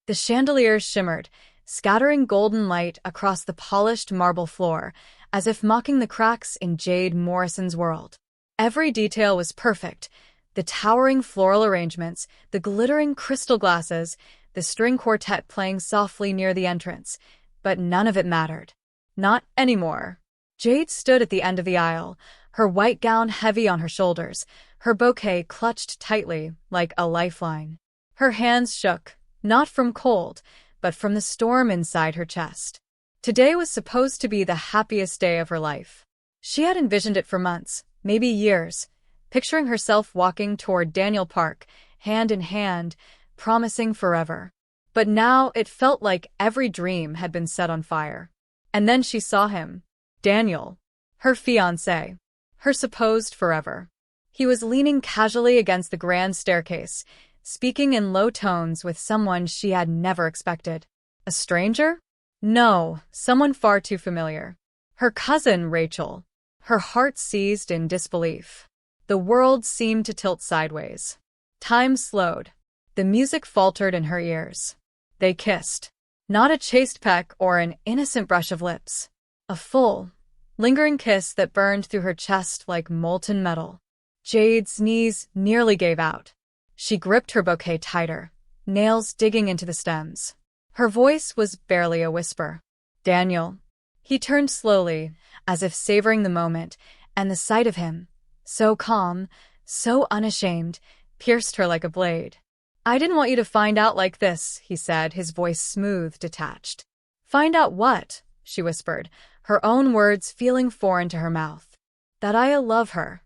The chandeliers shimmered, scattering golden light across the polished marble floor, as if mocking the cracks in Jade Morrison's world. Every detail was perfect: the towering floral arrangements, the glittering crystal glasses, the string quartet playing softly near the entrance. But none of it mattered. Not anymore. Jade stood at the end of the aisle, her white gown heavy on her shoulders, her bouquet clutched tightly like a lifeline. Her hands shook, not from cold, but from the storm inside her chest. Today was supposed to be the happiest day of her life. She had envisioned it for months, maybe years, picturing herself walking toward Daniel Park, hand in hand, promising forever. But now it felt like every dream had been set on fire. And then she saw him. Daniel. Her fiancé. Her supposed forever. He was leaning casually against the grand staircase, speaking in low tones with someone she had never expected. A stranger? No, someone far too familiar. Her cousin, Rachel. Her heart seized in disbelief. The world seemed to tilt sideways. Time slowed. The music faltered in her ears. They kissed. Not a chaste peck or an innocent brush of lips. A full, lingering kiss that burned through her chest like molten metal. Jade's knees nearly gave out. She gripped her bouquet tighter, nails digging into the stems. Her voice was barely a whisper. Daniel. He turned slowly, as if savoring the moment, and the sight of him, so calm, so unashamed, pierced her like a blade. I didn't want you to find out like this, he said, his voice smooth, detached. Find out what? She whispered, her own words feeling foreign to her mouth. That I love her.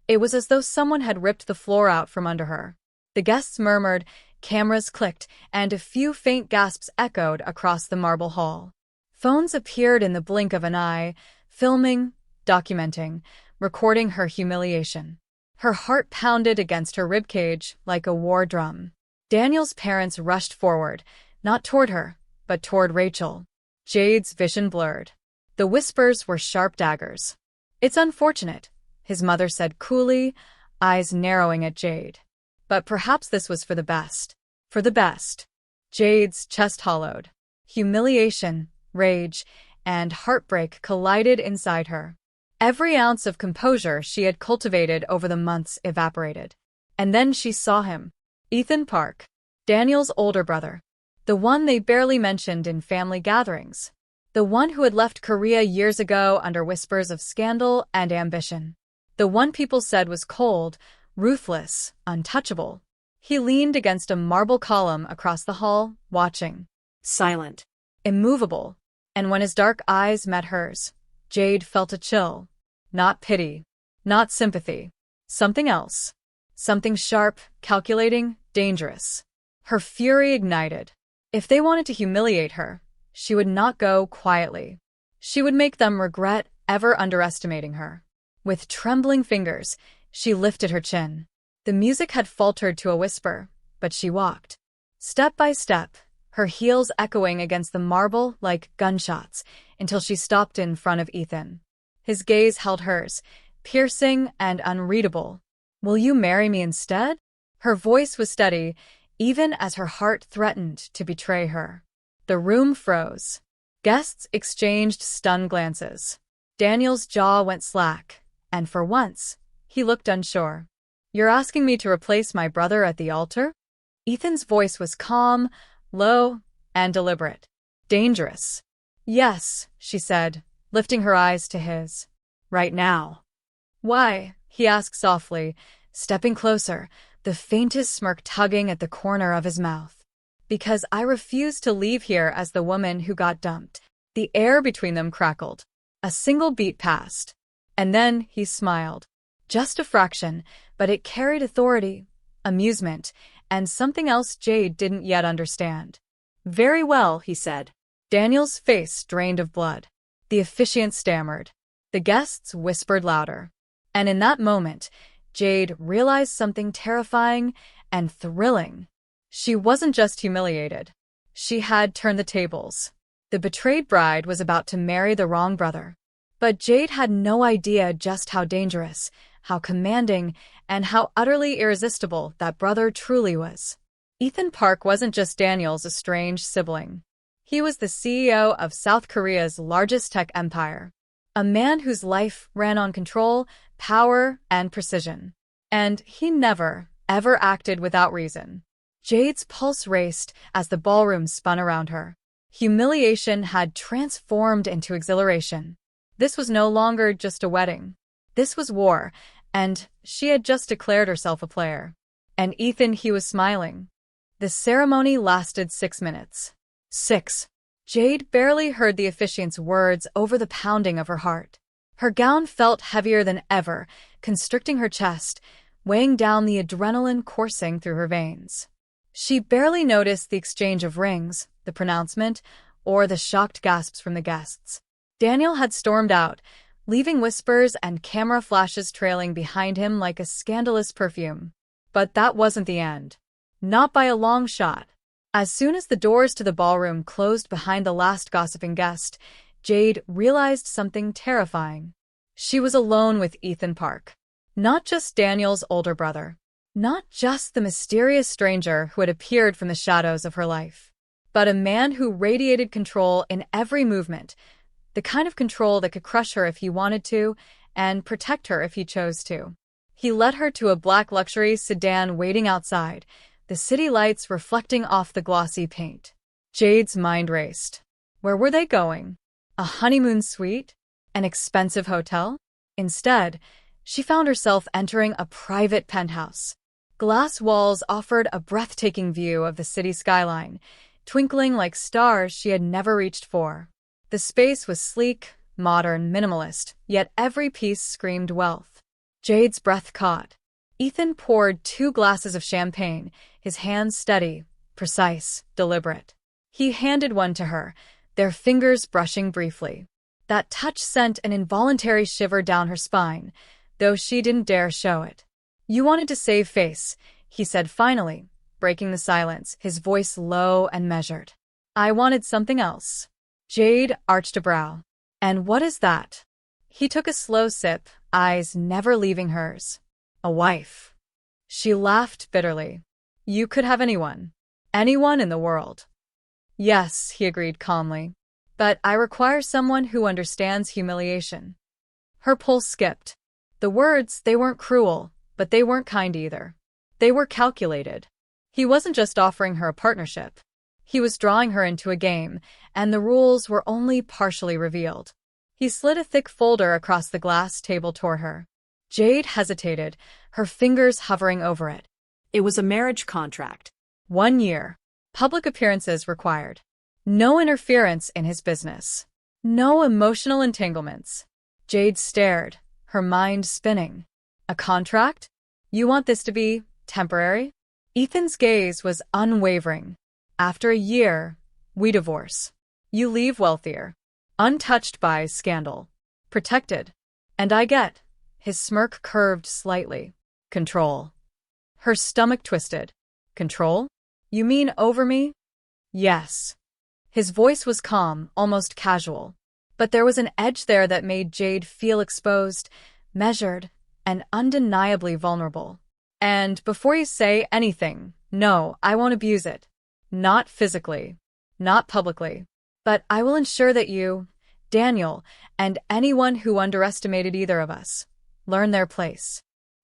It was as though someone had ripped the floor out from under her. The guests murmured, cameras clicked, and a few faint gasps echoed across the marble hall. Phones appeared in the blink of an eye, filming, documenting, recording her humiliation. Her heart pounded against her ribcage like a war drum. Daniel's parents rushed forward, not toward her, but toward Rachel. Jade's vision blurred. The whispers were sharp daggers. It's unfortunate, his mother said coolly, eyes narrowing at Jade. But perhaps this was for the best. For the best. Jade's chest hollowed. Humiliation, rage, and heartbreak collided inside her. Every ounce of composure she had cultivated over the months evaporated. And then she saw him. Ethan Park. Daniel's older brother. The one they barely mentioned in family gatherings. The one who had left Korea years ago under whispers of scandal and ambition. The one people said was cold, ruthless, untouchable. He leaned against a marble column across the hall, watching. Silent. Immovable. And when his dark eyes met hers, Jade felt a chill. Not pity. Not sympathy. Something else. Something sharp, calculating, dangerous. Her fury ignited. If they wanted to humiliate her, she would not go quietly. She would make them regret ever underestimating her. With trembling fingers, she lifted her chin. The music had faltered to a whisper, but she walked. Step by step, her heels echoing against the marble like gunshots, until she stopped in front of Ethan. His gaze held hers, piercing and unreadable. Will you marry me instead? Her voice was steady, even as her heart threatened to betray her. The room froze. Guests exchanged stunned glances. Daniel's jaw went slack, and for once, he looked unsure. You're asking me to replace my brother at the altar? Ethan's voice was calm, low, and deliberate. Dangerous. Yes, she said, lifting her eyes to his. Right now. Why? He asked softly, stepping closer, the faintest smirk tugging at the corner of his mouth. Because I refuse to leave here as the woman who got dumped. The air between them crackled. A single beat passed. And then he smiled. Just a fraction, but it carried authority, amusement, and something else Jade didn't yet understand. Very well, he said. Daniel's face drained of blood. The officiant stammered. The guests whispered louder. And in that moment, Jade realized something terrifying and thrilling. She wasn't just humiliated. She had turned the tables. The betrayed bride was about to marry the wrong brother. But Jade had no idea just how dangerous, how commanding, and how utterly irresistible that brother truly was. Ethan Park wasn't just Daniel's estranged sibling. He was the CEO of South Korea's largest tech empire, a man whose life ran on control, power, and precision. And he never, ever acted without reason. Jade's pulse raced as the ballroom spun around her. Humiliation had transformed into exhilaration. This was no longer just a wedding. This was war, and she had just declared herself a player. And Ethan, he was smiling. The ceremony lasted 6 minutes. 6. Jade barely heard the officiant's words over the pounding of her heart. Her gown felt heavier than ever, constricting her chest, weighing down the adrenaline coursing through her veins. She barely noticed the exchange of rings, the pronouncement, or the shocked gasps from the guests. Daniel had stormed out, leaving whispers and camera flashes trailing behind him like a scandalous perfume. But that wasn't the end. Not by a long shot. As soon as the doors to the ballroom closed behind the last gossiping guest, Jade realized something terrifying. She was alone with Ethan Park. Not just Daniel's older brother. Not just the mysterious stranger who had appeared from the shadows of her life. But a man who radiated control in every movement. The kind of control that could crush her if he wanted to, and protect her if he chose to. He led her to a black luxury sedan waiting outside, the city lights reflecting off the glossy paint. Jade's mind raced. Where were they going? A honeymoon suite? An expensive hotel? Instead, she found herself entering a private penthouse. Glass walls offered a breathtaking view of the city skyline, twinkling like stars she had never reached for. The space was sleek, modern, minimalist, yet every piece screamed wealth. Jade's breath caught. Ethan poured 2 glasses of champagne, his hands steady, precise, deliberate. He handed one to her, their fingers brushing briefly. That touch sent an involuntary shiver down her spine, though she didn't dare show it. "You wanted to save face," he said finally, breaking the silence, his voice low and measured. "I wanted something else." Jade arched a brow. "And what is that?" He took a slow sip, eyes never leaving hers. "A wife." She laughed bitterly. "You could have anyone. Anyone in the world." "Yes," he agreed calmly. "But I require someone who understands humiliation." Her pulse skipped. The words, they weren't cruel, but they weren't kind either. They were calculated. He wasn't just offering her a partnership. He was drawing her into a game, and the rules were only partially revealed. He slid a thick folder across the glass table toward her. Jade hesitated, her fingers hovering over it. It was a marriage contract. 1 year. Public appearances required. No interference in his business. No emotional entanglements. Jade stared, her mind spinning. "A contract? You want this to be temporary?" Ethan's gaze was unwavering. "After a year, we divorce. You leave wealthier, untouched by scandal, protected. And I get," his smirk curved slightly, "control." Her stomach twisted. "Control? You mean over me?" "Yes." His voice was calm, almost casual. But there was an edge there that made Jade feel exposed, measured, and undeniably vulnerable. "And before you say anything, no, I won't abuse it. Not physically. Not publicly. But I will ensure that you, Daniel, and anyone who underestimated either of us, learn their place."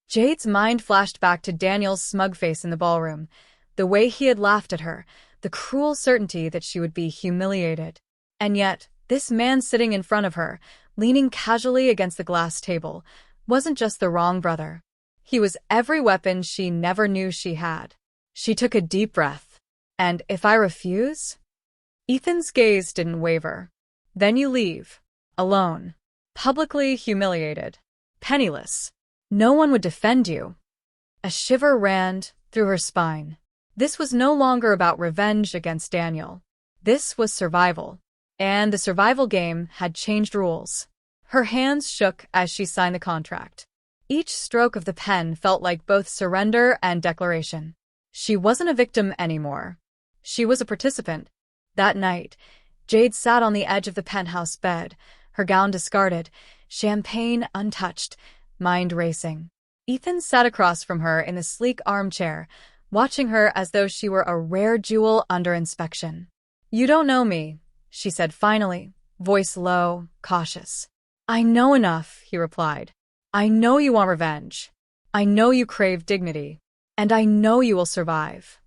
Jade's mind flashed back to Daniel's smug face in the ballroom, the way he had laughed at her, the cruel certainty that she would be humiliated. And yet, this man sitting in front of her, leaning casually against the glass table, wasn't just the wrong brother. He was every weapon she never knew she had. She took a deep breath. "And if I refuse?" Ethan's gaze didn't waver. "Then you leave. Alone. Publicly humiliated. Penniless. No one would defend you." A shiver ran through her spine. This was no longer about revenge against Daniel. This was survival. And the survival game had changed rules. Her hands shook as she signed the contract. Each stroke of the pen felt like both surrender and declaration. She wasn't a victim anymore. She was a participant. That night, Jade sat on the edge of the penthouse bed, her gown discarded, champagne untouched, mind racing. Ethan sat across from her in the sleek armchair, watching her as though she were a rare jewel under inspection. "You don't know me," she said finally, voice low, cautious. "I know enough," he replied. "I know you want revenge. I know you crave dignity. And I know you will survive."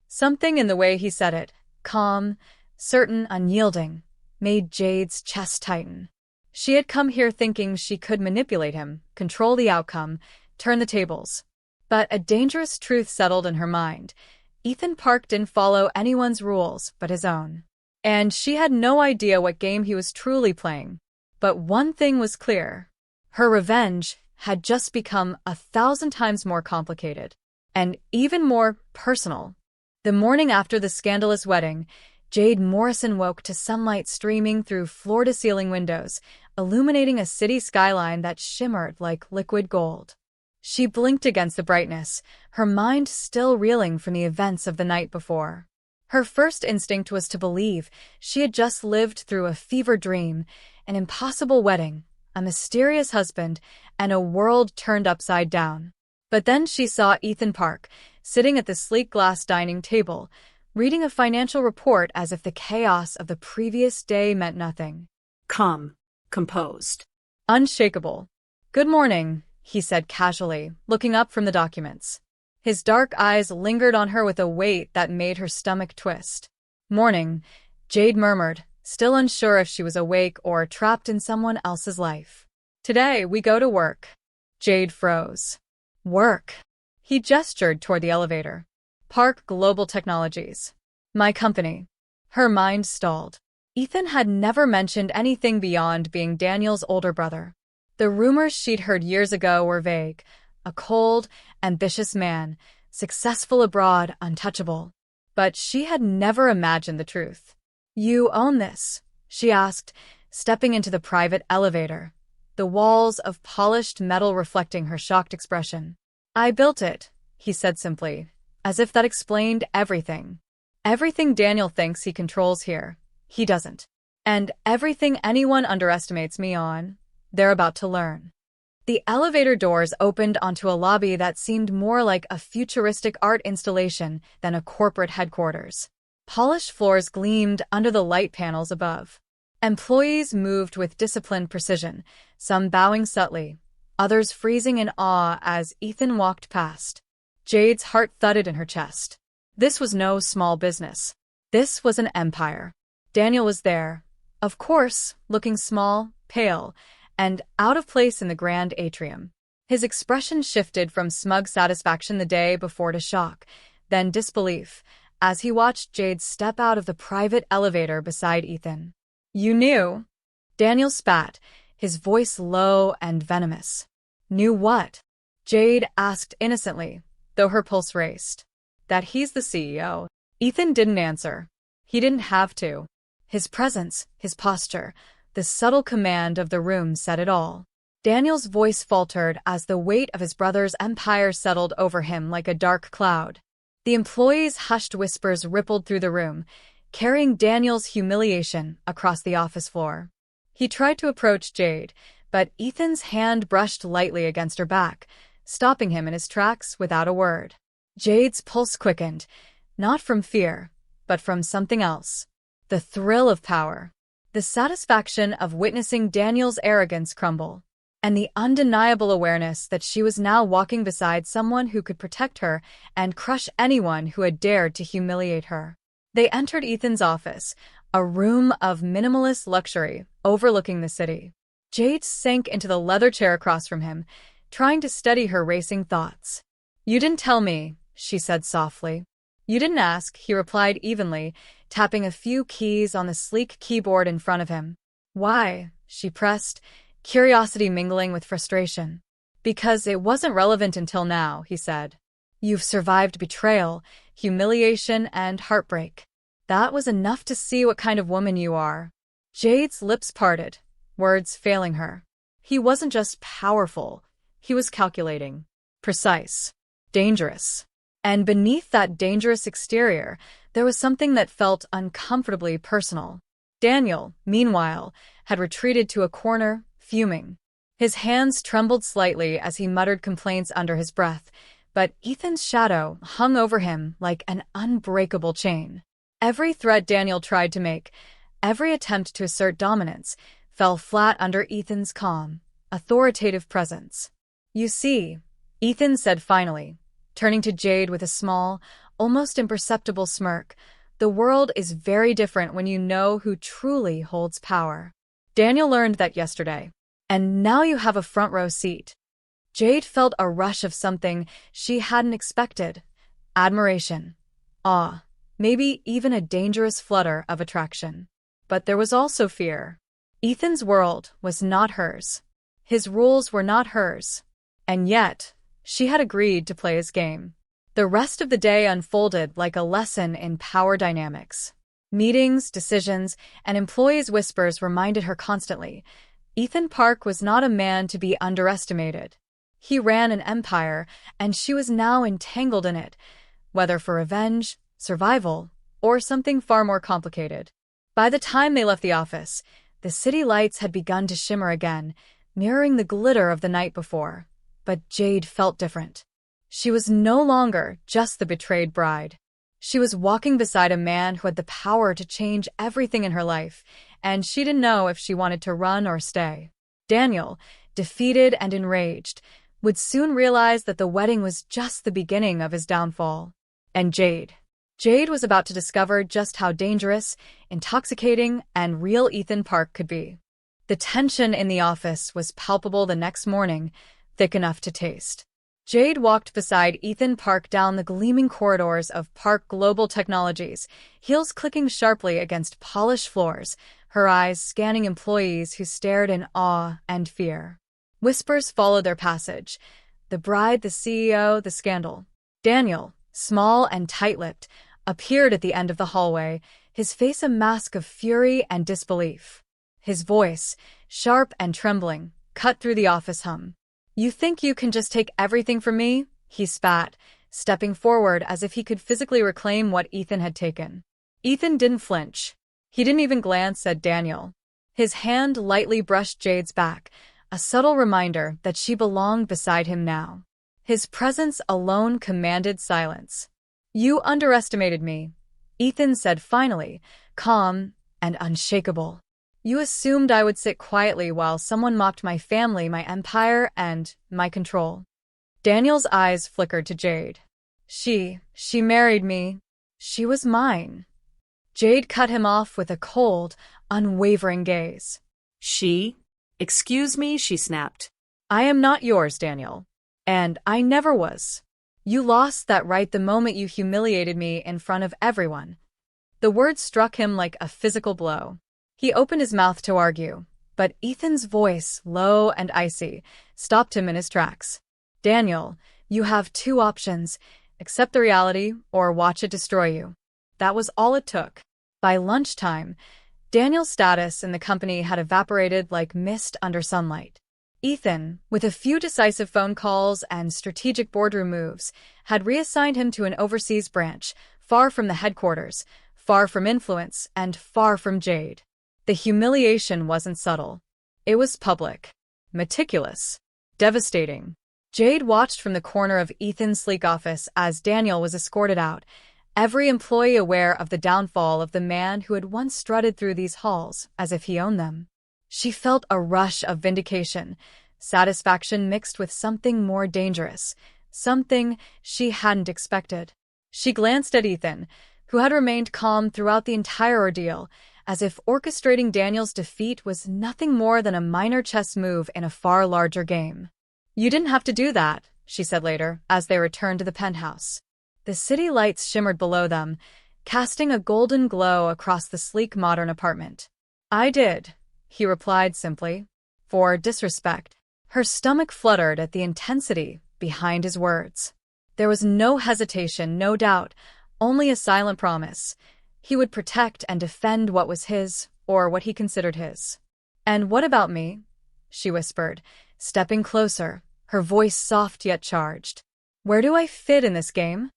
Something in the way he said it, calm, certain, unyielding, made Jade's chest tighten. She had come here thinking she could manipulate him, control the outcome, turn the tables. But a dangerous truth settled in her mind. Ethan Park didn't follow anyone's rules but his own. And she had no idea what game he was truly playing. But one thing was clear. Her revenge had just become 1,000 times more complicated. And even more personal. The morning after the scandalous wedding, Jade Morrison woke to sunlight streaming through floor-to-ceiling windows, illuminating a city skyline that shimmered like liquid gold. She blinked against the brightness, her mind still reeling from the events of the night before. Her first instinct was to believe she had just lived through a fever dream, an impossible wedding, a mysterious husband, and a world turned upside down. But then she saw Ethan Park, sitting at the sleek glass dining table, reading a financial report as if the chaos of the previous day meant nothing. Calm, composed. Unshakable. "Good morning," he said casually, looking up from the documents. His dark eyes lingered on her with a weight that made her stomach twist. "Morning," Jade murmured, still unsure if she was awake or trapped in someone else's life. "Today we go to work." Jade froze. "Work?" He gestured toward the elevator. "Park Global Technologies. My company." Her mind stalled. Ethan had never mentioned anything beyond being Daniel's older brother. The rumors she'd heard years ago were vague. A cold, ambitious man, successful abroad, untouchable. But she had never imagined the truth. "You own this?" she asked, stepping into the private elevator, the walls of polished metal reflecting her shocked expression. "I built it," he said simply, as if that explained everything. "Everything Daniel thinks he controls here, he doesn't. And everything anyone underestimates me on, they're about to learn." The elevator doors opened onto a lobby that seemed more like a futuristic art installation than a corporate headquarters. Polished floors gleamed under the light panels above. Employees moved with disciplined precision, some bowing subtly, others freezing in awe as Ethan walked past. Jade's heart thudded in her chest. This was no small business. This was an empire. Daniel was there, of course, looking small, pale, and out of place in the grand atrium. His expression shifted from smug satisfaction the day before to shock, then disbelief, as he watched Jade step out of the private elevator beside Ethan. "You knew?" Daniel spat, his voice low and venomous. "Knew what?" Jade asked innocently, though her pulse raced. "That he's the CEO." Ethan didn't answer. He didn't have to. His presence, his posture, the subtle command of the room said it all. Daniel's voice faltered as the weight of his brother's empire settled over him like a dark cloud. The employees' hushed whispers rippled through the room, carrying Daniel's humiliation across the office floor. He tried to approach Jade, but Ethan's hand brushed lightly against her back, stopping him in his tracks without a word. Jade's pulse quickened, not from fear, but from something else. The thrill of power. The satisfaction of witnessing Daniel's arrogance crumble. And the undeniable awareness that she was now walking beside someone who could protect her and crush anyone who had dared to humiliate her. They entered Ethan's office, a room of minimalist luxury overlooking the city. Jade sank into the leather chair across from him, trying to steady her racing thoughts. "You didn't tell me," she said softly. "You didn't ask," he replied evenly, tapping a few keys on the sleek keyboard in front of him. "Why?" she pressed, curiosity mingling with frustration. "Because it wasn't relevant until now," he said. "You've survived betrayal, humiliation, and heartbreak. That was enough to see what kind of woman you are." Jade's lips parted, words failing her. He wasn't just powerful, he was calculating, precise, dangerous. And beneath that dangerous exterior, there was something that felt uncomfortably personal. Daniel, meanwhile, had retreated to a corner, fuming. His hands trembled slightly as he muttered complaints under his breath, But Ethan's shadow hung over him like an unbreakable chain. Every threat Daniel tried to make, every attempt to assert dominance, fell flat under Ethan's calm, authoritative presence. "You see," Ethan said finally, turning to Jade with a small, almost imperceptible smirk, "the world is very different when you know who truly holds power. Daniel learned that yesterday, and now you have a front-row seat." Jade felt a rush of something she hadn't expected: admiration, awe, maybe even a dangerous flutter of attraction. But there was also fear. Ethan's world was not hers. His rules were not hers. And yet, she had agreed to play his game. The rest of the day unfolded like a lesson in power dynamics. Meetings, decisions, and employees' whispers reminded her constantly: Ethan Park was not a man to be underestimated. He ran an empire, and she was now entangled in it, whether for revenge, survival, or something far more complicated. By the time they left the office, the city lights had begun to shimmer again, mirroring the glitter of the night before. But Jade felt different. She was no longer just the betrayed bride. She was walking beside a man who had the power to change everything in her life, and she didn't know if she wanted to run or stay. Daniel, defeated and enraged, would soon realize that the wedding was just the beginning of his downfall. And Jade was about to discover just how dangerous, intoxicating, and real Ethan Park could be. The tension in the office was palpable the next morning, thick enough to taste. Jade walked beside Ethan Park down the gleaming corridors of Park Global Technologies, heels clicking sharply against polished floors, her eyes scanning employees who stared in awe and fear. Whispers followed their passage: the bride, the CEO, the scandal. Daniel, small and tight-lipped, appeared at the end of the hallway, his face a mask of fury and disbelief. His voice, sharp and trembling, cut through the office hum. "You think you can just take everything from me?" he spat, stepping forward as if he could physically reclaim what Ethan had taken. Ethan didn't flinch. He didn't even glance at Daniel. His hand lightly brushed Jade's back, a subtle reminder that she belonged beside him now. His presence alone commanded silence. "You underestimated me," Ethan said finally, calm and unshakable. "You assumed I would sit quietly while someone mocked my family, my empire, and my control." Daniel's eyes flickered to Jade. She married me. She was mine." Jade cut him off with a cold, unwavering gaze. "She? Excuse me," she snapped. "I am not yours, Daniel. And I never was. You lost that right the moment you humiliated me in front of everyone." The words struck him like a physical blow. He opened his mouth to argue, but Ethan's voice, low and icy, stopped him in his tracks. "Daniel, you have two options: accept the reality or watch it destroy you." That was all it took. By lunchtime, Daniel's status in the company had evaporated like mist under sunlight. Ethan, with a few decisive phone calls and strategic boardroom moves, had reassigned him to an overseas branch, far from the headquarters, far from influence, and far from Jade. The humiliation wasn't subtle. It was public, meticulous, devastating. Jade watched from the corner of Ethan's sleek office as Daniel was escorted out, every employee aware of the downfall of the man who had once strutted through these halls as if he owned them. She felt a rush of vindication, satisfaction mixed with something more dangerous, something she hadn't expected. She glanced at Ethan, who had remained calm throughout the entire ordeal, as if orchestrating Daniel's defeat was nothing more than a minor chess move in a far larger game. "You didn't have to do that," she said later, as they returned to the penthouse. The city lights shimmered below them, casting a golden glow across the sleek modern apartment. "I did," he replied simply. For disrespect. Her stomach fluttered at the intensity behind his words. There was no hesitation, no doubt, only a silent promise. He would protect and defend what was his, or what he considered his. "And what about me?" she whispered, stepping closer, her voice soft yet charged. "Where do I fit in this game?"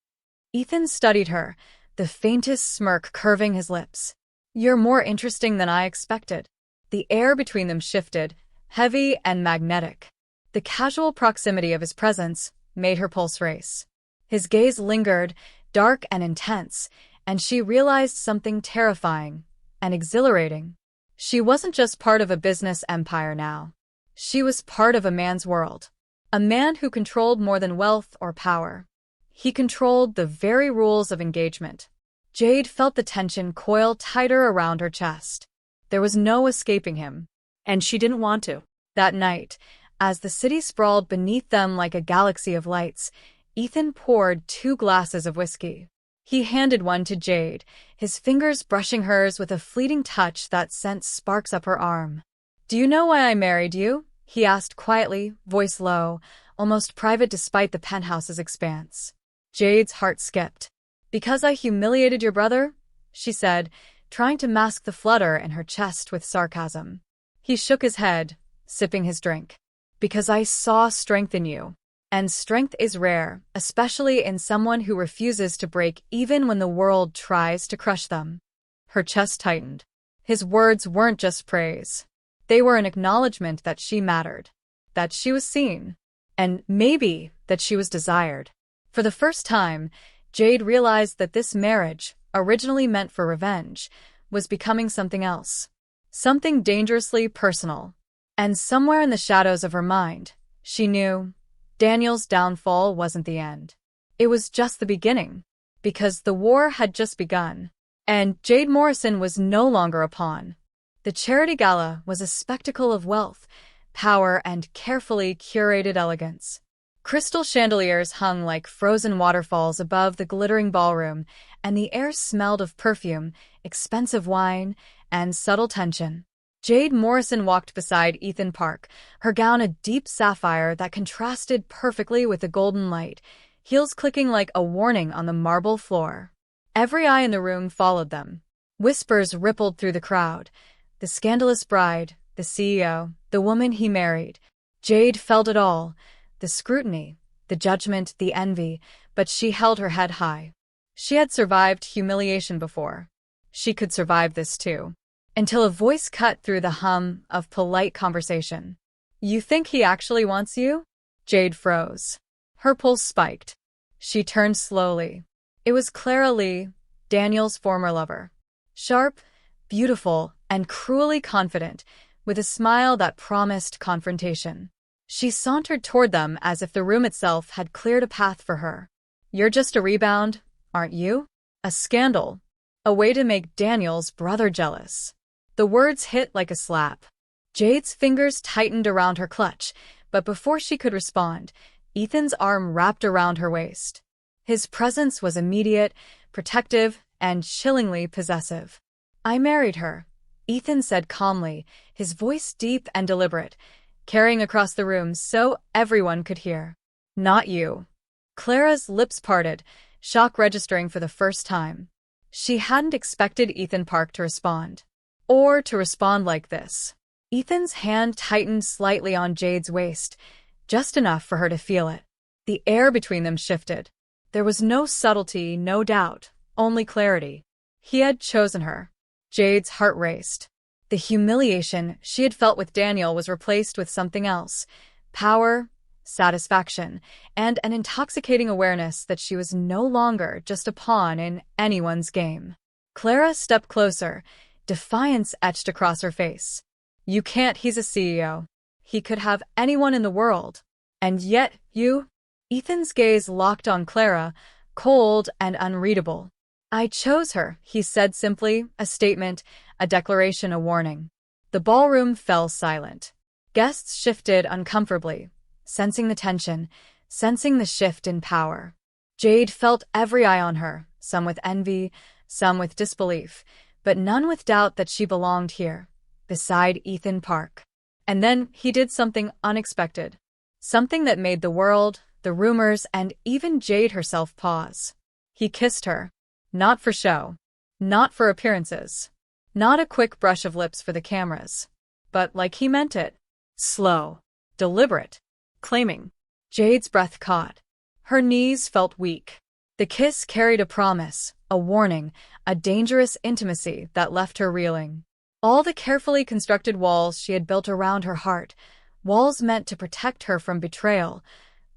Ethan studied her, the faintest smirk curving his lips. "You're more interesting than I expected." The air between them shifted, heavy and magnetic. The casual proximity of his presence, made her pulse race. His gaze lingered, dark and intense, and she realized something terrifying and exhilarating. She wasn't just part of a business empire now. She was part of a man's world. A man who controlled more than wealth or power. He controlled the very rules of engagement. Jade felt the tension coil tighter around her chest. There was no escaping him. And she didn't want to. That night, as the city sprawled beneath them like a galaxy of lights, Ethan poured 2 glasses of whiskey. He handed one to Jade, his fingers brushing hers with a fleeting touch that sent sparks up her arm. "Do you know why I married you?" he asked quietly, voice low, almost private despite the penthouse's expanse. Jade's heart skipped. "Because I humiliated your brother?" she said, trying to mask the flutter in her chest with sarcasm. He shook his head, sipping his drink. "Because I saw strength in you. And strength is rare, especially in someone who refuses to break even when the world tries to crush them." Her chest tightened. His words weren't just praise. They were an acknowledgement that she mattered, that she was seen, and maybe that she was desired. For the first time, Jade realized that this marriage, originally meant for revenge, was becoming something else. Something dangerously personal. And somewhere in the shadows of her mind, she knew Daniel's downfall wasn't the end. It was just the beginning, because the war had just begun, and Jade Morrison was no longer a pawn. The charity gala was a spectacle of wealth, power, and carefully curated elegance. Crystal chandeliers hung like frozen waterfalls above the glittering ballroom, and the air smelled of perfume, expensive wine, and subtle tension. Jade Morrison walked beside Ethan Park, her gown a deep sapphire that contrasted perfectly with the golden light, heels clicking like a warning on the marble floor. Every eye in the room followed them. Whispers rippled through the crowd. The scandalous bride, the CEO, the woman he married. Jade felt it all, the scrutiny, the judgment, the envy, but she held her head high. She had survived humiliation before. She could survive this too. Until a voice cut through the hum of polite conversation. "You think he actually wants you?" Jade froze. Her pulse spiked. She turned slowly. It was Clara Lee, Daniel's former lover. Sharp, beautiful, and cruelly confident, with a smile that promised confrontation. She sauntered toward them as if the room itself had cleared a path for her. "You're just a rebound, aren't you? A scandal. A way to make Daniel's brother jealous." The words hit like a slap. Jade's fingers tightened around her clutch, but before she could respond, Ethan's arm wrapped around her waist. His presence was immediate, protective, and chillingly possessive. "I married her," Ethan said calmly, his voice deep and deliberate, carrying across the room so everyone could hear. "Not you." Clara's lips parted, shock registering for the first time. She hadn't expected Ethan Park to respond. Or to respond like this. Ethan's hand tightened slightly on Jade's waist, just enough for her to feel it. The air between them shifted. There was no subtlety, no doubt, only clarity. He had chosen her. Jade's heart raced. The humiliation she had felt with Daniel was replaced with something else. Power, satisfaction, and an intoxicating awareness that she was no longer just a pawn in anyone's game. Clara stepped closer, defiance etched across her face. "You can't, he's a CEO. He could have anyone in the world. And yet, you—" Ethan's gaze locked on Clara, cold and unreadable. "I chose her," he said simply, a statement, a declaration, a warning. The ballroom fell silent. Guests shifted uncomfortably, sensing the tension, sensing the shift in power. Jade felt every eye on her, some with envy, some with disbelief, but none with doubt that she belonged here, beside Ethan Park. And then he did something unexpected. Something that made the world, the rumors, and even Jade herself pause. He kissed her. Not for show. Not for appearances. Not a quick brush of lips for the cameras. But like he meant it. Slow. Deliberate. Claiming. Jade's breath caught. Her knees felt weak. The kiss carried a promise, a warning, a dangerous intimacy that left her reeling. All the carefully constructed walls she had built around her heart, walls meant to protect her from betrayal,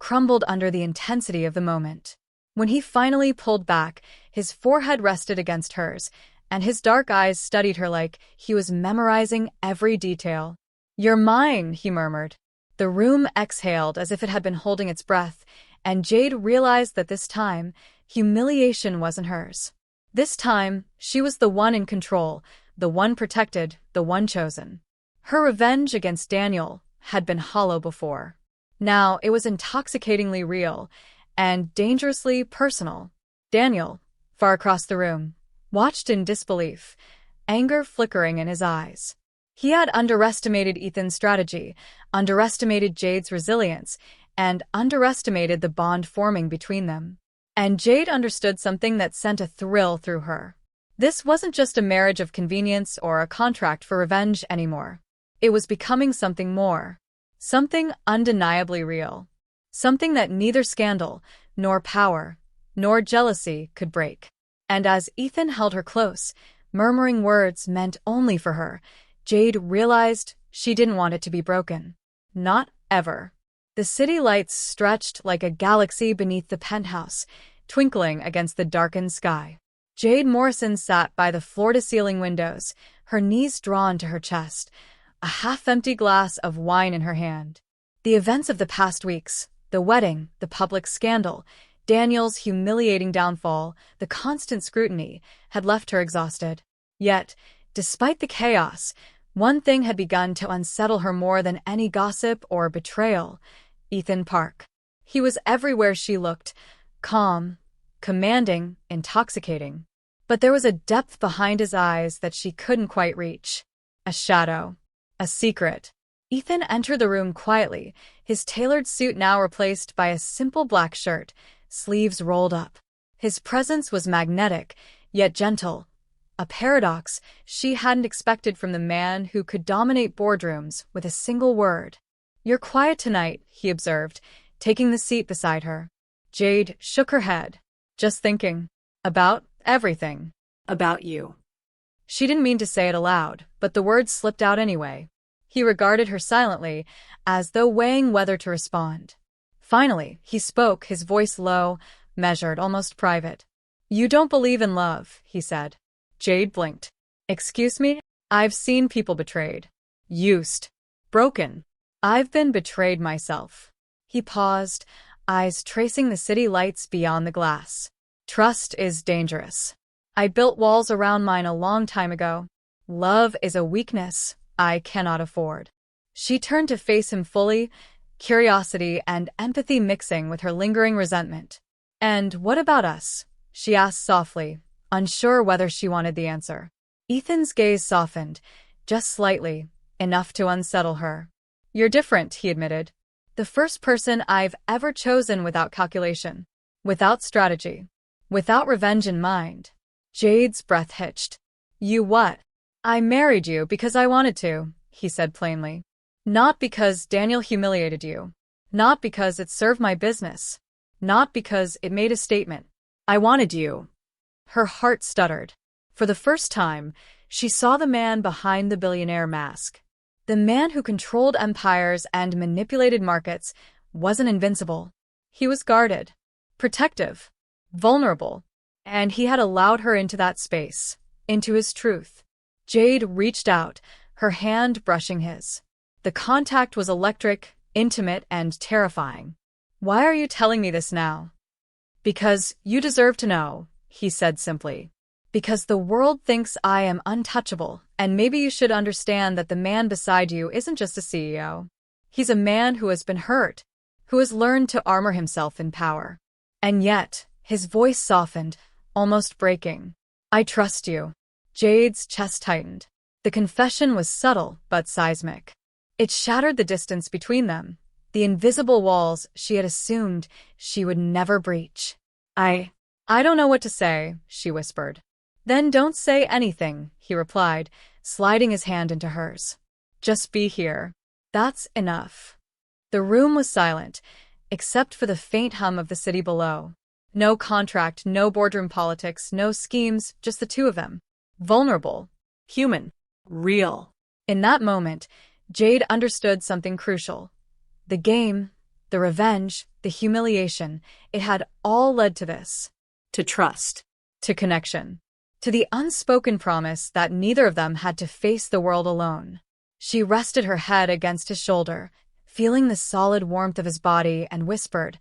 crumbled under the intensity of the moment. When he finally pulled back, his forehead rested against hers, and his dark eyes studied her like he was memorizing every detail. "You're mine," he murmured. The room exhaled as if it had been holding its breath, and Jade realized that this time, humiliation wasn't hers. This time, she was the one in control, the one protected, the one chosen. Her revenge against Daniel had been hollow before. Now it was intoxicatingly real and dangerously personal. Daniel, far across the room, watched in disbelief, anger flickering in his eyes. He had underestimated Ethan's strategy, underestimated Jade's resilience, and underestimated the bond forming between them. And Jade understood something that sent a thrill through her. This wasn't just a marriage of convenience or a contract for revenge anymore. It was becoming something more. Something undeniably real. Something that neither scandal, nor power, nor jealousy could break. And as Ethan held her close, murmuring words meant only for her, Jade realized she didn't want it to be broken. Not ever. The city lights stretched like a galaxy beneath the penthouse, twinkling against the darkened sky. Jade Morrison sat by the floor-to-ceiling windows, her knees drawn to her chest, a half-empty glass of wine in her hand. The events of the past weeks, the wedding, the public scandal, Daniel's humiliating downfall, the constant scrutiny, had left her exhausted. Yet, despite the chaos, one thing had begun to unsettle her more than any gossip or betrayal: Ethan Park. He was everywhere she looked, calm, commanding, intoxicating. But there was a depth behind his eyes that she couldn't quite reach. A shadow. A secret. Ethan entered the room quietly, his tailored suit now replaced by a simple black shirt, sleeves rolled up. His presence was magnetic, yet gentle, a paradox she hadn't expected from the man who could dominate boardrooms with a single word. "You're quiet tonight," he observed, taking the seat beside her. Jade shook her head. "Just thinking. About everything." About you. She didn't mean to say it aloud, but the words slipped out anyway. He regarded her silently, as though weighing whether to respond. Finally, he spoke, his voice low, measured, almost private. "You don't believe in love," he said. Jade blinked. "Excuse me? I've seen people betrayed. Used. Broken. I've been betrayed myself." He paused, eyes tracing the city lights beyond the glass. "Trust is dangerous. I built walls around mine a long time ago. Love is a weakness I cannot afford." She turned to face him fully, curiosity and empathy mixing with her lingering resentment. "And what about us?" she asked softly, unsure whether she wanted the answer. Ethan's gaze softened, just slightly, enough to unsettle her. "You're different," he admitted. "The first person I've ever chosen without calculation, without strategy, without revenge in mind." Jade's breath hitched. "You what?" "I married you because I wanted to," he said plainly. "Not because Daniel humiliated you. Not because it served my business. Not because it made a statement. I wanted you." Her heart stuttered. For the first time, she saw the man behind the billionaire mask. The man who controlled empires and manipulated markets wasn't invincible. He was guarded, protective, vulnerable, and he had allowed her into that space, into his truth. Jade reached out, her hand brushing his. The contact was electric, intimate, and terrifying. "Why are you telling me this now?" "Because you deserve to know," he said simply. "Because the world thinks I am untouchable, and maybe you should understand that the man beside you isn't just a CEO. He's a man who has been hurt, who has learned to armor himself in power." And yet, his voice softened, almost breaking. "I trust you." Jade's chest tightened. The confession was subtle but seismic. It shattered the distance between them, the invisible walls she had assumed she would never breach. I don't know what to say," she whispered. "Then don't say anything," he replied, sliding his hand into hers. "Just be here. That's enough." The room was silent, except for the faint hum of the city below. No contract, no boardroom politics, no schemes, just the two of them. Vulnerable. Human. Real. In that moment, Jade understood something crucial. The game, the revenge, the humiliation. It had all led to this. To trust. To connection. To the unspoken promise that neither of them had to face the world alone. She rested her head against his shoulder, feeling the solid warmth of his body, and whispered,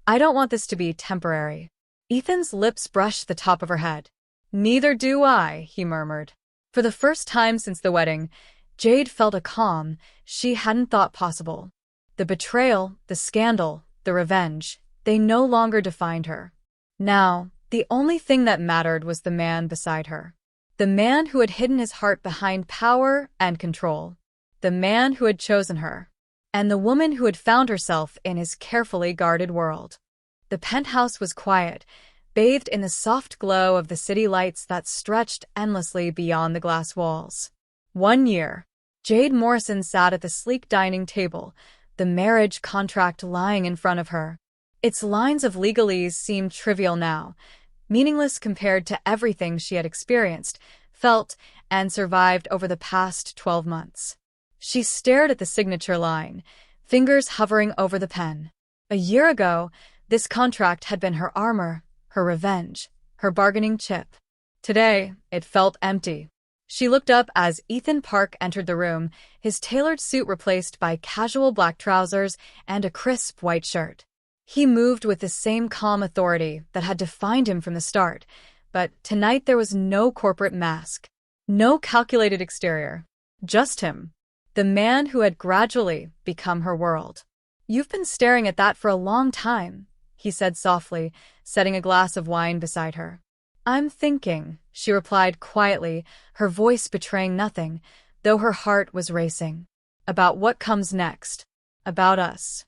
"I don't want this to be temporary." Ethan's lips brushed the top of her head. "Neither do I," he murmured. For the first time since the wedding, Jade felt a calm she hadn't thought possible. The betrayal, the scandal, the revenge, they no longer defined her. Now, the only thing that mattered was the man beside her. The man who had hidden his heart behind power and control. The man who had chosen her. And the woman who had found herself in his carefully guarded world. The penthouse was quiet, bathed in the soft glow of the city lights that stretched endlessly beyond the glass walls. 1 year. Jade Morrison sat at the sleek dining table, the marriage contract lying in front of her. Its lines of legalese seemed trivial now, meaningless compared to everything she had experienced, felt, and survived over the past 12 months. She stared at the signature line, fingers hovering over the pen. A year ago, this contract had been her armor, her revenge, her bargaining chip. Today, it felt empty. She looked up as Ethan Park entered the room, his tailored suit replaced by casual black trousers and a crisp white shirt. He moved with the same calm authority that had defined him from the start, but tonight there was no corporate mask, no calculated exterior, just him, the man who had gradually become her world. "You've been staring at that for a long time," he said softly, setting a glass of wine beside her. "I'm thinking," she replied quietly, her voice betraying nothing, though her heart was racing. "About what comes next. About us."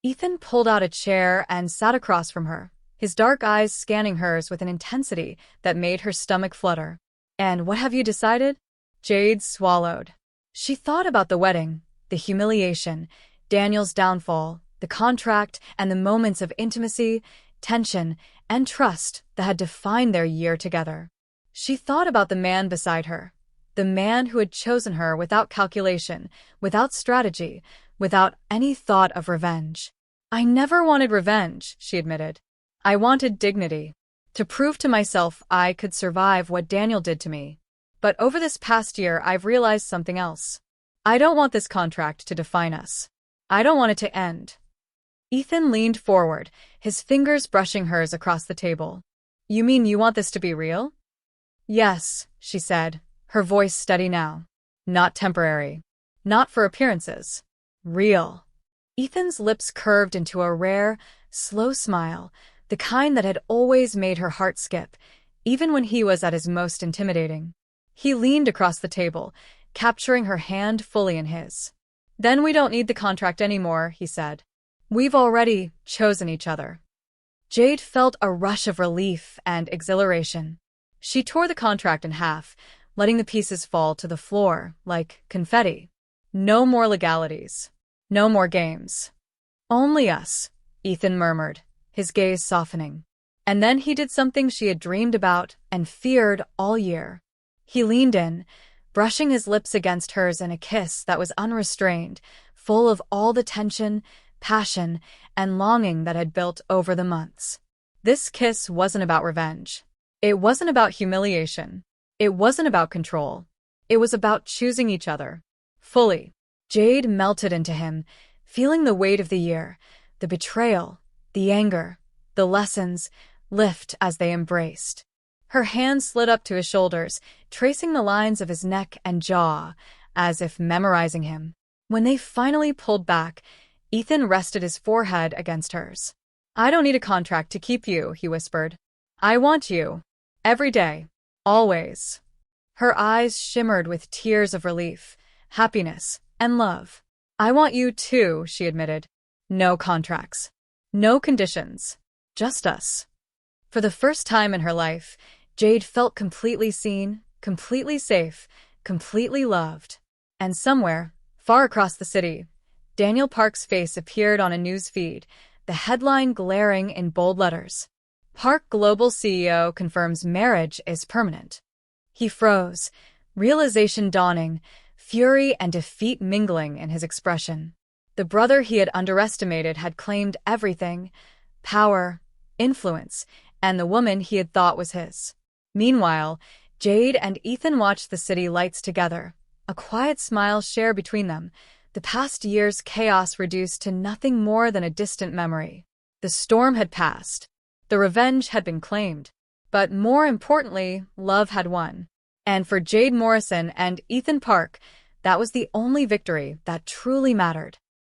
Ethan pulled out a chair and sat across from her, his dark eyes scanning hers with an intensity that made her stomach flutter. "And what have you decided?" Jade swallowed. She thought about the wedding, the humiliation, Daniel's downfall, the contract, and the moments of intimacy, tension, and trust that had defined their year together. She thought about the man beside her, the man who had chosen her without calculation, without strategy, without any thought of revenge. "I never wanted revenge," she admitted. "I wanted dignity, to prove to myself I could survive what Daniel did to me. But over this past year, I've realized something else. I don't want this contract to define us. I don't want it to end." Ethan leaned forward, his fingers brushing hers across the table. "You mean you want this to be real?" "Yes," she said, her voice steady now. "Not temporary. Not for appearances. Real." Ethan's lips curved into a rare, slow smile, the kind that had always made her heart skip, even when he was at his most intimidating. He leaned across the table, capturing her hand fully in his. "Then we don't need the contract anymore," he said. "We've already chosen each other." Jade felt a rush of relief and exhilaration. She tore the contract in half, letting the pieces fall to the floor like confetti. No more legalities. No more games. "Only us," Ethan murmured, his gaze softening. And then he did something she had dreamed about and feared all year. He leaned in, brushing his lips against hers in a kiss that was unrestrained, full of all the tension, passion, and longing that had built over the months. This kiss wasn't about revenge. It wasn't about humiliation. It wasn't about control. It was about choosing each other. Fully. Jade melted into him, feeling the weight of the year, the betrayal, the anger, the lessons, lift as they embraced. Her hand slid up to his shoulders, tracing the lines of his neck and jaw, as if memorizing him. When they finally pulled back, Ethan rested his forehead against hers. "I don't need a contract to keep you," he whispered. "I want you. Every day. Always." Her eyes shimmered with tears of relief, happiness, and love. "I want you too," she admitted. "No contracts. No conditions. Just us." For the first time in her life, Jade felt completely seen, completely safe, completely loved. And somewhere, far across the city, Daniel Park's face appeared on a news feed, the headline glaring in bold letters. "Park Global CEO confirms marriage is permanent." He froze, realization dawning, fury and defeat mingling in his expression. The brother he had underestimated had claimed everything: power, influence, and the woman he had thought was his. Meanwhile, Jade and Ethan watched the city lights together, a quiet smile shared between them, the past year's chaos reduced to nothing more than a distant memory. The storm had passed. The revenge had been claimed. But more importantly, love had won. And for Jade Morrison and Ethan Park, that was the only victory that truly mattered.